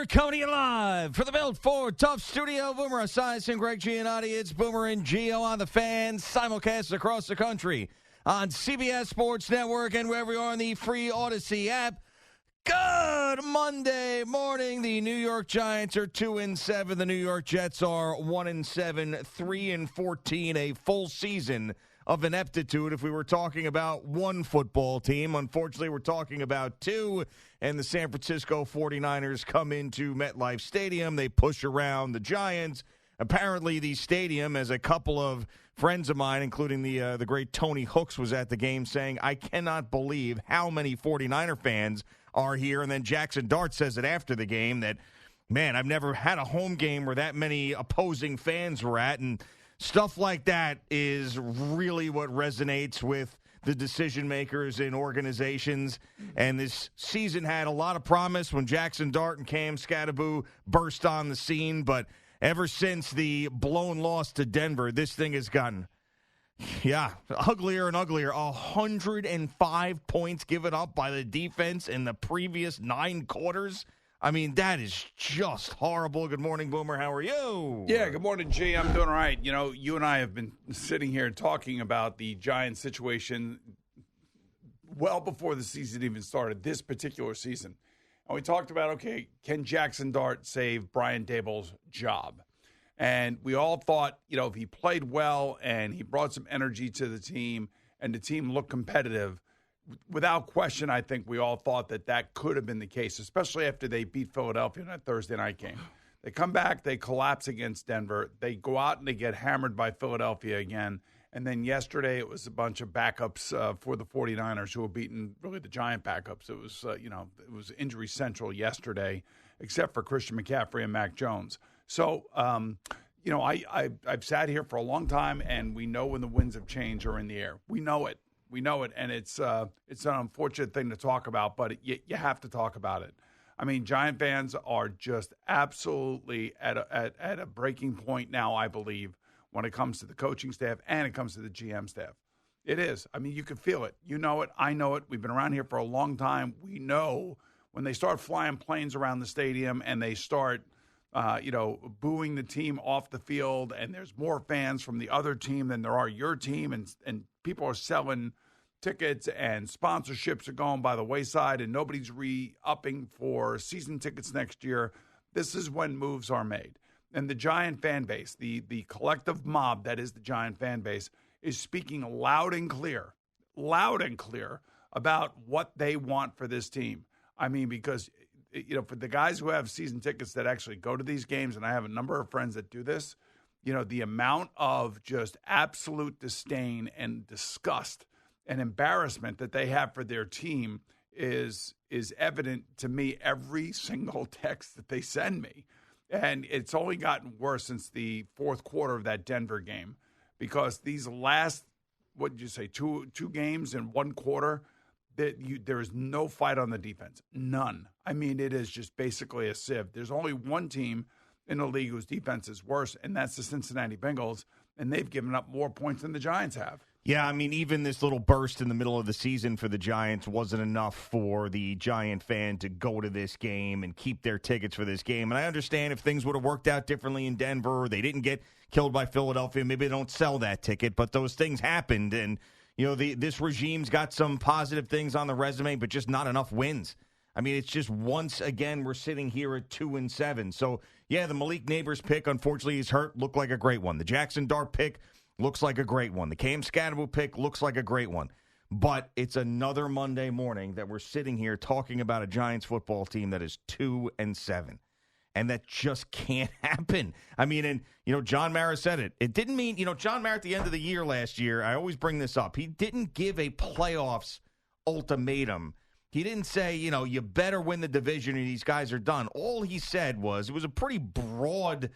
coming to you live for the Built Ford Tough Studio. Boomer Esiason, Greg Giannotti. It's Boomer and Gio on the Fan. Simulcast across the country on CBS Sports Network and wherever you are on the free Odyssey app. Good Monday morning. The New York Giants are 2-7. The New York Jets are 1-7, 3-14. A full season of ineptitude if we were talking about one football team. Unfortunately, we're talking about two, and the San Francisco 49ers come into MetLife Stadium. They push around the Giants. Apparently, the stadium, as a couple of friends of mine, including the great Tony Hooks, was at the game saying, I cannot believe how many 49er fans are here. And then Jaxson Dart says it after the game that, man, I've never had a home game where that many opposing fans were at. And stuff like that is really what resonates with the decision makers in organizations. And this season had a lot of promise when Jaxson Dart and Cam Scattaboo burst on the scene. But ever since the blown loss to Denver, this thing has gotten, uglier and uglier. 105 points given up by the defense in the previous 9 quarters. I mean, that is just horrible. Good morning, Boomer. How are you? Yeah, good morning, G. I'm doing all right. You know, you and I have been sitting here talking about the Giants situation well before the season even started, this particular season. And we talked about, okay, can Jaxson Dart save Brian Daboll's job? And we all thought, you know, if he played well and he brought some energy to the team and the team looked competitive, without question, I think we all thought that that could have been the case, especially after they beat Philadelphia in that Thursday night game. They come back, they collapse against Denver. They go out and they get hammered by Philadelphia again. And then yesterday it was a bunch of backups for the 49ers who were beating really the Giant backups. It was, it was injury central yesterday, except for Christian McCaffrey and Mac Jones. So, I've sat here for a long time, and we know when the winds of change are in the air. We know it. We know it, and it's an unfortunate thing to talk about, but you have to talk about it. I mean, Giant fans are just absolutely at a breaking point now, I believe, when it comes to the coaching staff and it comes to the GM staff. It is. I mean, you can feel it. You know it. I know it. We've been around here for a long time. We know when they start flying planes around the stadium and they start booing the team off the field, and there's more fans from the other team than there are your team, and people are selling tickets and sponsorships are going by the wayside, and nobody's re-upping for season tickets next year. This is when moves are made. And the Giant fan base, the collective mob that is the Giant fan base, is speaking loud and clear about what they want for this team. I mean, because for the guys who have season tickets that actually go to these games, and I have a number of friends that do this, the amount of just absolute disdain and disgust and embarrassment that they have for their team is evident to me every single text that they send me. And it's only gotten worse since the fourth quarter of that Denver game, because these last, what did you say, two games in one quarter, there is no fight on the defense. None. I mean, it is just basically a sieve. There's only one team in the league whose defense is worse, and that's the Cincinnati Bengals, and they've given up more points than the Giants have. Yeah, I mean, even this little burst in the middle of the season for the Giants wasn't enough for the Giant fan to go to this game and keep their tickets for this game. And I understand if things would have worked out differently in Denver, or they didn't get killed by Philadelphia, maybe they don't sell that ticket, but those things happened, and this regime's got some positive things on the resume, but just not enough wins. I mean, it's just once again we're sitting here at 2-7. So, yeah, the Malik Neighbors pick, unfortunately, he's hurt, looked like a great one. The Jaxson Dart pick looks like a great one. The Cam Scattaboo pick looks like a great one. But it's another Monday morning that we're sitting here talking about a Giants football team that is 2-7. And that just can't happen. I mean, and, John Mara said it. It didn't mean, John Mara at the end of the year last year, I always bring this up, he didn't give a playoffs ultimatum. He didn't say, you better win the division or these guys are done. All he said was, it was a pretty broad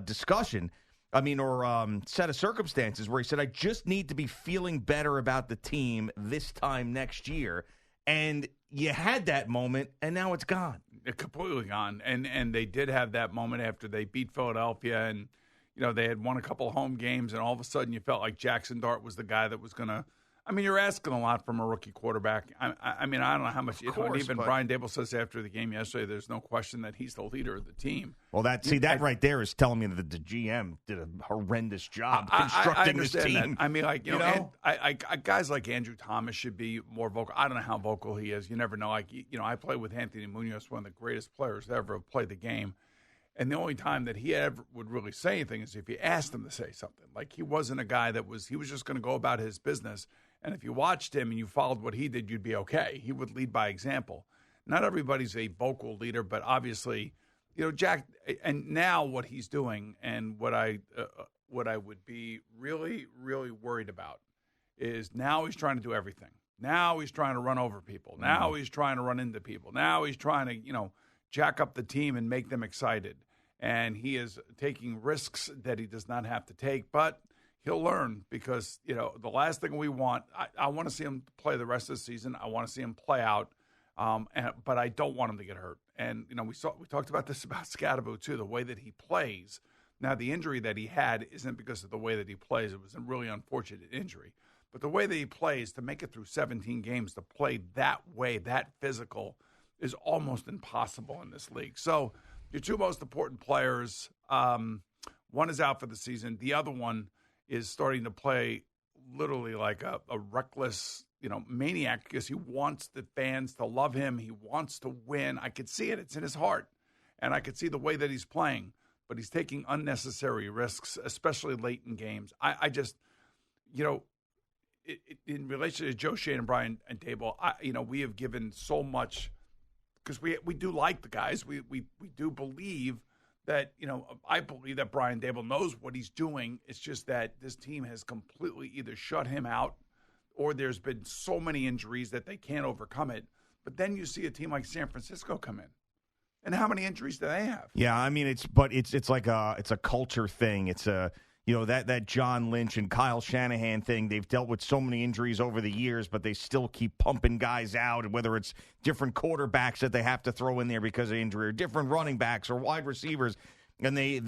discussion, set of circumstances where he said, I just need to be feeling better about the team this time next year. And you had that moment, and now it's gone. Completely gone. And they did have that moment after they beat Philadelphia, and they had won a couple of home games, and all of a sudden you felt like Jaxson Dart was the guy that was going to I mean, you're asking a lot from a rookie quarterback. I mean, I don't know how much. Even Brian Daboll says after the game yesterday, there's no question that he's the leader of the team. Well, that right there is telling me that the GM did a horrendous job constructing this team. That. I mean, like you know, guys like Andrew Thomas should be more vocal. I don't know how vocal he is. You never know. Like I played with Anthony Munoz, one of the greatest players to ever have played the game. And the only time that he ever would really say anything is if you asked him to say something. Like he wasn't a guy he was just going to go about his business. And if you watched him and you followed what he did, you'd be okay. He would lead by example. Not everybody's a vocal leader, but obviously, Jack. And now what he's doing, and what I would be really, really worried about, is now he's trying to do everything. Now he's trying to run over people. Now he's trying to run into people. Now he's trying to, jack up the team and make them excited. And he is taking risks that he does not have to take, but he'll learn because, the last thing we want, I want to see him play the rest of the season. I want to see him play out, but I don't want him to get hurt. And, we talked about this about Scadaboo, too, the way that he plays. Now, the injury that he had isn't because of the way that he plays. It was a really unfortunate injury. But the way that he plays, to make it through 17 games, to play that way, that physical, is almost impossible in this league. So your two most important players, one is out for the season. The other one is starting to play literally like a reckless, maniac because he wants the fans to love him. He wants to win. I could see it. It's in his heart. And I could see the way that he's playing. But he's taking unnecessary risks, especially late in games. I just, in relation to Joe Schoen and Brian and Daboll, we have given so much because we do like the guys. We do believe that, I believe that Brian Daboll knows what he's doing. It's just that this team has completely either shut him out or there's been so many injuries that they can't overcome it. But then you see a team like San Francisco come in. And how many injuries do they have? Yeah, I mean, it's like it's a culture thing. It's that John Lynch and Kyle Shanahan thing. They've dealt with so many injuries over the years, but they still keep pumping guys out, whether it's different quarterbacks that they have to throw in there because of injury, or different running backs or wide receivers, and they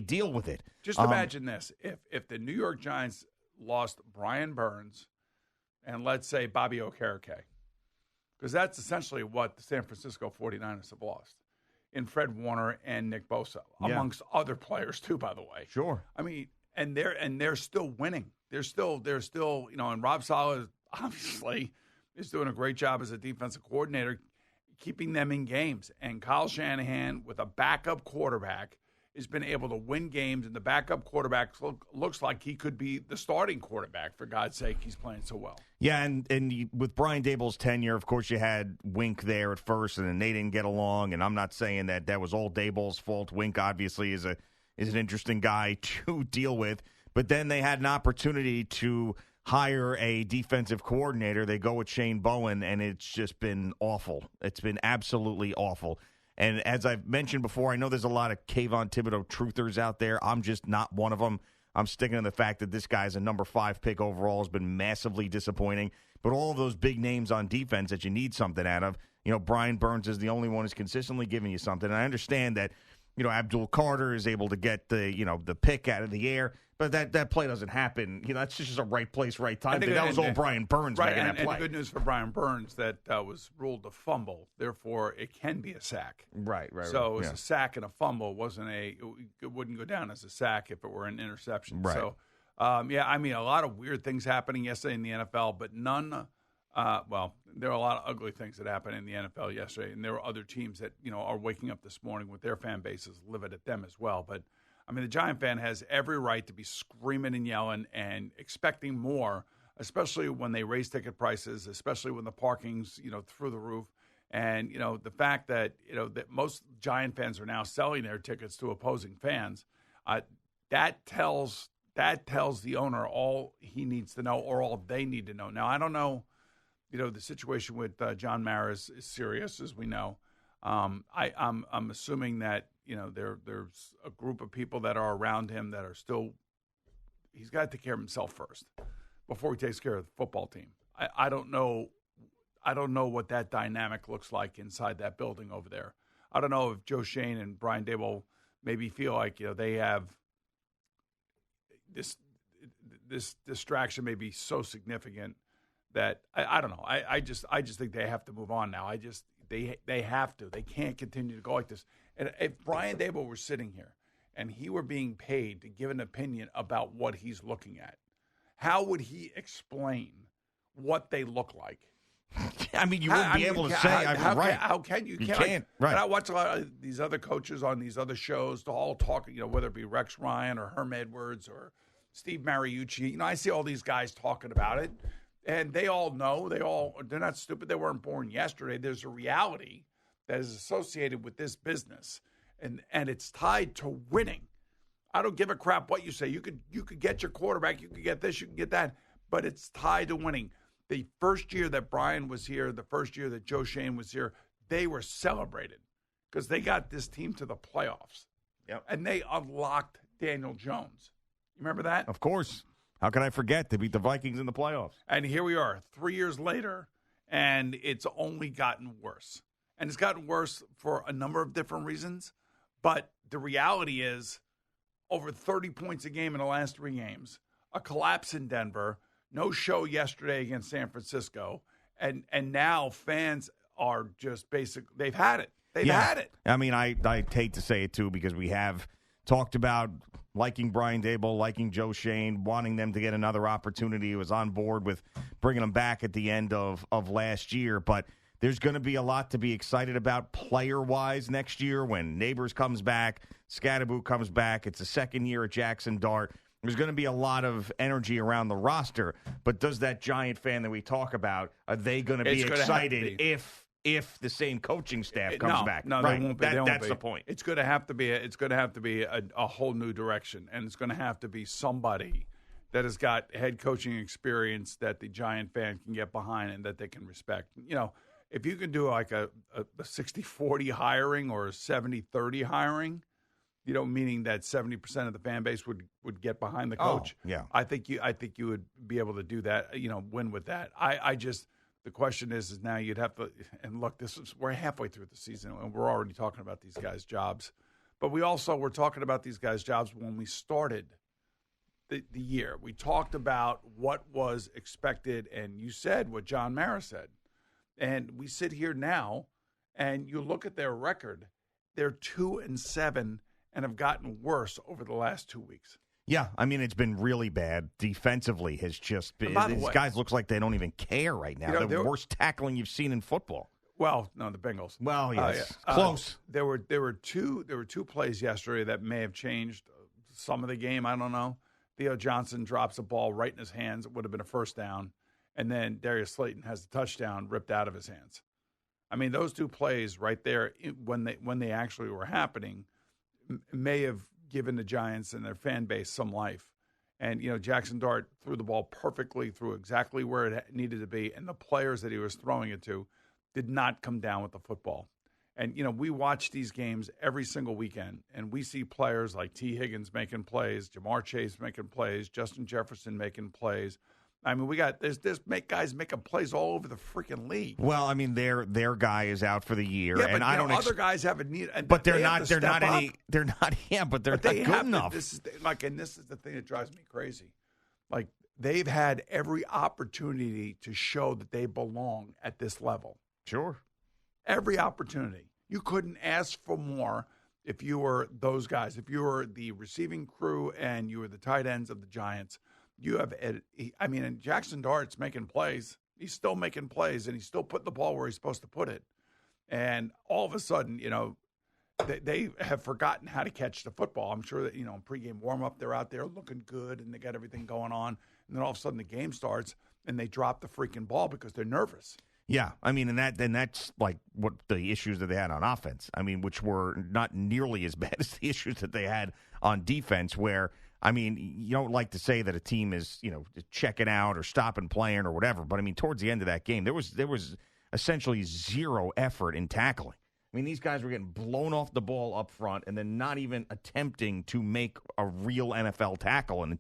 deal with it. Just imagine this. If the New York Giants lost Brian Burns and, let's say, Bobby Okereke, because that's essentially what the San Francisco 49ers have lost, in Fred Warner and Nick Bosa, amongst other players too, by the way. Sure. I mean, and they're still winning. They're still, and Rob Saleh obviously is doing a great job as a defensive coordinator, keeping them in games. And Kyle Shanahan, with a backup quarterback, has been able to win games, and the backup quarterback looks like he could be the starting quarterback, for God's sake. He's playing so well. Yeah, and with Brian Daboll's tenure, of course, you had Wink there at first, and then they didn't get along, and I'm not saying that was all Daboll's fault. Wink, obviously, is an interesting guy to deal with, but then they had an opportunity to hire a defensive coordinator. They go with Shane Bowen, and it's just been awful. It's been absolutely awful. And as I've mentioned before, I know there's a lot of Kayvon Thibodeau truthers out there. I'm just not one of them. I'm sticking to the fact that this guy's a number 5 pick overall, has been massively disappointing. But all of those big names on defense that you need something out of, Brian Burns is the only one who's consistently giving you something. And I understand that, Abdul Carter is able to get the pick out of the air. But that play doesn't happen. That's just a right place, right time. That was all Brian Burns making that play. And the good news for Brian Burns, that was ruled a fumble. Therefore, it can be a sack. Right. So it's a sack and a fumble. It wouldn't go down as a sack if it were an interception. Right. So, a lot of weird things happening yesterday in the NFL, but none. There are a lot of ugly things that happened in the NFL yesterday, and there were other teams that are waking up this morning with their fan bases livid at them as well. But the Giant fan has every right to be screaming and yelling and expecting more, especially when they raise ticket prices, especially when the parking's, through the roof. And, the fact that, that most Giant fans are now selling their tickets to opposing fans, that tells the owner all he needs to know or all they need to know. Now, I don't know, the situation with John Mara is serious, as we know. I'm assuming that, there's a group of people that are around him that are still – he's got to take care of himself first before he takes care of the football team. I don't know what that dynamic looks like inside that building over there. I don't know if Joe Schoen and Brian Daboll maybe feel like, they have this distraction may be so significant that I don't know. I just think they have to move on now. They have to. They can't continue to go like this. And if Brian Daboll were sitting here and he were being paid to give an opinion about what he's looking at, how would he explain what they look like? I mean, you wouldn't be able to say, right. How can you? You can't. Right. And I watch a lot of these other coaches on these other shows, they're all talking, whether it be Rex Ryan or Herm Edwards or Steve Mariucci. I see all these guys talking about it, and they all know. They're not stupid. They weren't born yesterday. There's a reality that is associated with this business, and it's tied to winning. I don't give a crap what you say. You could get your quarterback, you could get this, you can get that, but it's tied to winning. The first year that Brian was here, the first year that Joe Schoen was here, they were celebrated because they got this team to the playoffs. Yep. And they unlocked Daniel Jones. You remember that? Of course. How can I forget? They beat the Vikings in the playoffs. And here we are 3 years later, and it's only gotten worse. And it's gotten worse for a number of different reasons. But the reality is over 30 points a game in the last 3 games, a collapse in Denver, no show yesterday against San Francisco, and now fans are just they've had it. They've had it. I mean, I hate to say it, too, because we have talked about liking Brian Daboll, liking Joe Schoen, wanting them to get another opportunity. He was on board with bringing them back at the end of last year, but there's going to be a lot to be excited about player-wise next year when Neighbors comes back, Scatterboot comes back. It's the second year at Jaxson Dart. There's going to be a lot of energy around the roster, but does that Giant fan that we talk about, are they going to be excited if the same coaching staff comes back? No, right. They won't be. That's the point. It's going to have to be. It's going to have to be a whole new direction, and it's going to have to be somebody that has got head coaching experience that the Giant fan can get behind and that they can respect. If you can do like a 60-40 hiring or a 70-30 hiring, meaning that 70% of the fan base would get behind the coach. Oh, yeah. I think you would be able to do that, win with that. The question is now you'd have to, and look, we're halfway through the season and we're already talking about these guys' jobs. But we also were talking about these guys' jobs when we started the year. We talked about what was expected, and you said what John Mara said. And we sit here now, and you look at their record, they're 2-7 and have gotten worse over the last 2 weeks. Yeah, I mean, it's been really bad. Defensively has just been. These guys looks like they don't even care right now. The worst tackling you've seen in football. Well, no, the Bengals. Well, yes, close. There were two plays yesterday that may have changed some of the game. I don't know. Theo Johnson drops a ball right in his hands. It would have been a first down. And then Darius Slayton has the touchdown ripped out of his hands. I mean, those two plays right there, when they actually were happening, may have given the Giants and their fan base some life. And, Jaxson Dart threw the ball perfectly, threw exactly where it needed to be, and the players that he was throwing it to did not come down with the football. And, we watch these games every single weekend, and we see players like T. Higgins making plays, Jamar Chase making plays, Justin Jefferson making plays. I mean, there's guys making plays all over the freaking league. Well, I mean, their guy is out for the year, yeah, and but, I don't. Other guys have a need, but they're not. They're not any. They're not. Yeah, but they're not good enough. This is the thing that drives me crazy. Like they've had every opportunity to show that they belong at this level. Sure, every opportunity. You couldn't ask for more if you were those guys. If you were the receiving crew and you were the tight ends of the Giants. You have, and Jaxson Dart's making plays. He's still making plays, and he's still putting the ball where he's supposed to put it. And all of a sudden, they have forgotten how to catch the football. I'm sure that, in pregame warm-up, they're out there looking good, and they got everything going on. And then all of a sudden the game starts, and they drop the freaking ball because they're nervous. Yeah, I mean, and that's like what the issues that they had on offense. I mean, which were not nearly as bad as the issues that they had on defense, where – I mean, you don't like to say that a team is, checking out or stopping playing or whatever, but I mean, towards the end of that game, there was essentially zero effort in tackling. I mean, these guys were getting blown off the ball up front and then not even attempting to make a real NFL tackle, and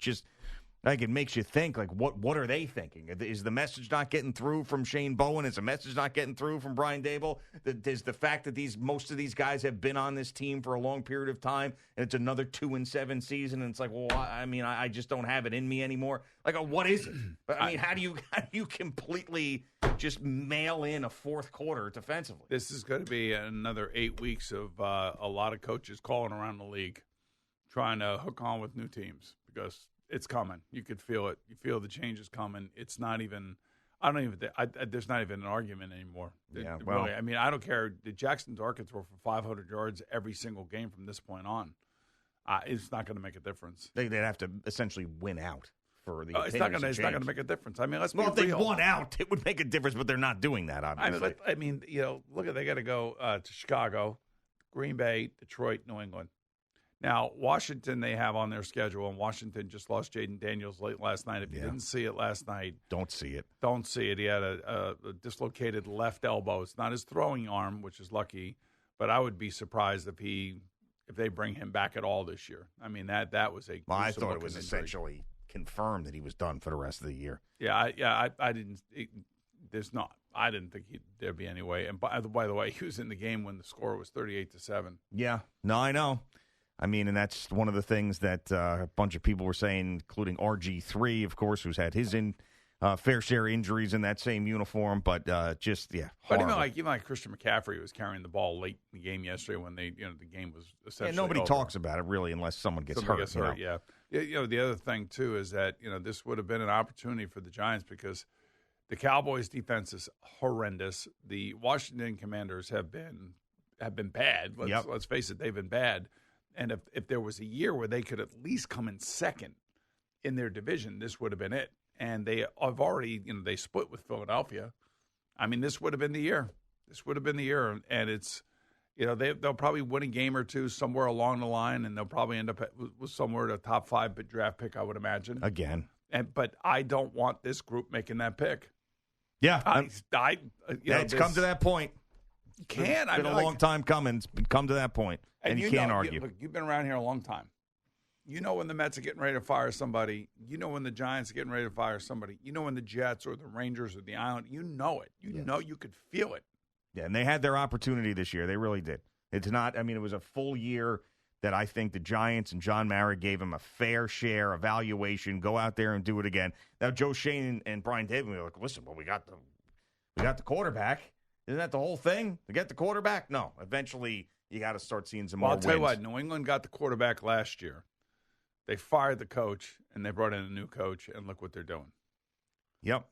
Like, it makes you think, like, what are they thinking? Is the message not getting through from Shane Bowen? Is the message not getting through from Brian Daboll? Is the fact that most of these guys have been on this team for a long period of time, and it's another 2-7 season, and it's like, well, I just don't have it in me anymore. Like, what is it? But I mean, how do you completely just mail in a fourth quarter defensively? This is going to be another 8 weeks of a lot of coaches calling around the league, trying to hook on with new teams because it's coming. You could feel it. You feel the change is coming. It's not even – there's not even an argument anymore. Yeah, well. Really, I mean, I don't care. The Jaxson Dart could throw for 500 yards every single game from this point on. It's not going to make a difference. They'd have to essentially win out for the it's not going to make a difference. I mean, let's be real. If they won out, it would make a difference, but they're not doing that, obviously. I mean, look they got to go to Chicago, Green Bay, Detroit, New England. Now, Washington they have on their schedule, and Washington just lost Jaden Daniels late last night. If you didn't see it last night, don't see it. Don't see it. He had a dislocated left elbow. It's not his throwing arm, which is lucky, but I would be surprised if they bring him back at all this year. I mean, that was a. Well, I thought it was essentially confirmed that he was done for the rest of the year. I didn't. There's not. I didn't think there'd be any way. And by the way, he was in the game when the score was 38-7. Yeah. No, I know. I mean, and that's one of the things that a bunch of people were saying, including RG3, of course, who's had his fair share of injuries in that same uniform. But But even like Christian McCaffrey was carrying the ball late in the game yesterday when the game was essentially nobody over. talks about it really unless someone gets hurt. Yeah. The other thing too is that this would have been an opportunity for the Giants because the Cowboys' defense is horrendous. The Washington Commanders have been bad. Let's face it, they've been bad. And if there was a year where they could at least come in second in their division, this would have been it. And they have already, they split with Philadelphia. I mean, this would have been the year. And it's, they'll probably win a game or two somewhere along the line, and they'll probably end up with somewhere a top 5 draft pick, I would imagine. Again. But I don't want this group making that pick. Yeah. It's come to that point. You can't. It's been a long time coming. It's come to that point, and you can't argue. You've been around here a long time. You know when the Mets are getting ready to fire somebody. You know when the Giants are getting ready to fire somebody. You know when the Jets or the Rangers or the Island. You know it. You know you could feel it. Yeah, and they had their opportunity this year. They really did. It's not. I mean, it was a full year that I think the Giants and John Mara gave him a fair share evaluation. Go out there and do it again. Now, Joe Schoen and Brian Daboll were like, listen, well, we got the quarterback. Isn't that the whole thing? To get the quarterback? No. Eventually, you got to start seeing some more wins. I'll tell you what, New England got the quarterback last year. They fired the coach, and they brought in a new coach, and look what they're doing. Yep,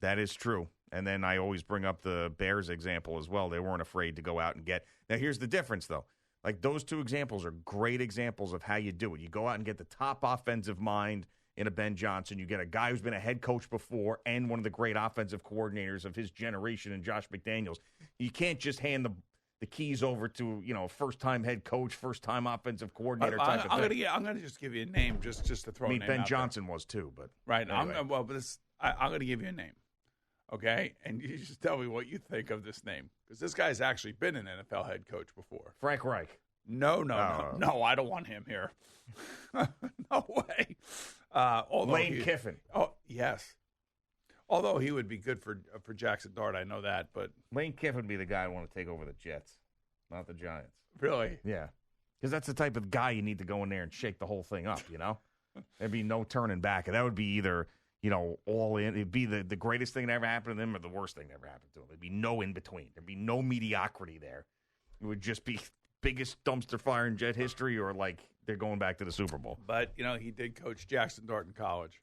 that is true. And then I always bring up the Bears example as well. They weren't afraid to go out and get. Now, here's the difference, though. Like, those two examples are great examples of how you do it. You go out and get the top offensive mind in a Ben Johnson. You get a guy who's been a head coach before and one of the great offensive coordinators of his generation in Josh McDaniels. You can't just hand the keys over to, first-time head coach, first-time offensive coordinator type of thing. I'm going to just give you a name just to throw a name out Ben Johnson was too, but right. Anyway. I'm going to give you a name, okay? And you just tell me what you think of this name because this guy's actually been an NFL head coach before. Frank Reich. No, I don't want him here. No way. Lane Kiffin. Oh, yes. Although he would be good for Jaxson Dart, I know that. But Lane Kiffin would be the guy I want to take over the Jets, not the Giants. Really? Yeah. Because that's the type of guy you need to go in there and shake the whole thing up, There'd be no turning back. And that would be either, all in. It'd be the greatest thing that ever happened to them or the worst thing that ever happened to them. There'd be no in between. There'd be no mediocrity there. It would just be biggest dumpster fire in Jet history or like they're going back to the Super Bowl. But, he did coach Jaxson Dart in college.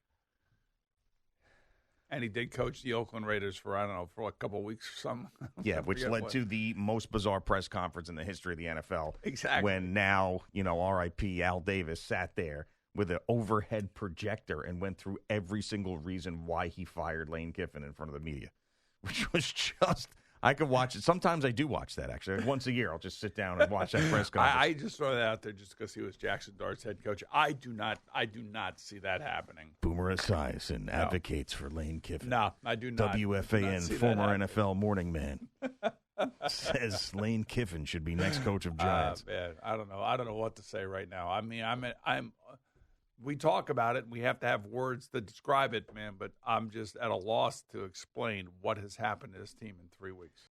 And he did coach the Oakland Raiders for a couple of weeks or something. Yeah, which led to the most bizarre press conference in the history of the NFL. Exactly. When now, R.I.P. Al Davis sat there with an overhead projector and went through every single reason why he fired Lane Kiffin in front of the media, which was just – I could watch it. Sometimes I do watch that, actually. Once a year, I'll just sit down and watch that press conference. I just throw that out there just because he was Jaxson Dart's head coach. I do not see that happening. Boomer Esiason advocates for Lane Kiffin. No, I do not. WFAN, former NFL morning man, says Lane Kiffin should be next coach of Giants. Man, I don't know. I don't know what to say right now. I mean, we talk about it, and we have to have words to describe it, man, but I'm just at a loss to explain what has happened to this team in 3 weeks.